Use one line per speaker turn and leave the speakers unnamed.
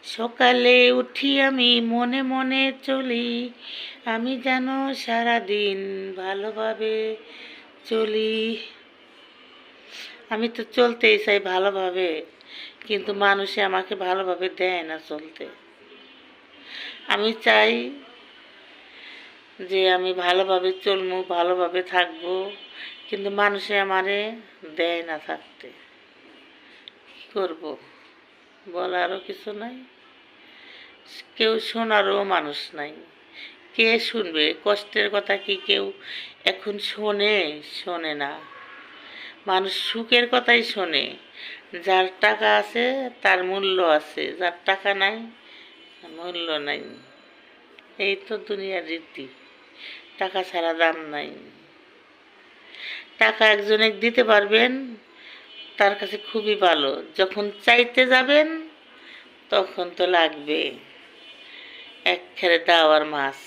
সকালে উঠি আমি মনে মনে চলি, আমি যেন সারাদিন ভালোভাবে চলি। আমি তো চলতেই চাই ভালোভাবে, কিন্তু মানুষে আমাকে ভালোভাবে দেয় না চলতে। আমি চাই যে আমি ভালোভাবে চলবো, ভালোভাবে থাকবো, কিন্তু মানুষে আমারে দেয় না থাকতে। কী করবো, বলারও কিছু নাই, কেউ শোনারও মানুষ নাই। কে শুনবে কষ্টের কথা? কি কেউ এখন শোনে? শোনে না। মানুষ সুখের কথাই শোনে। যার টাকা আছে তার মূল্য আছে, যার টাকা নাই মূল্য নাই। এই তো দুনিয়ার রীতি, টাকা ছাড়া দাম নাই। টাকা একজনে দিতে পারবেন, তার কাছে খুবই ভালো। যখন চাইতে যাবেন তখন তো লাগবে এক খেরে দাও আর মাছ।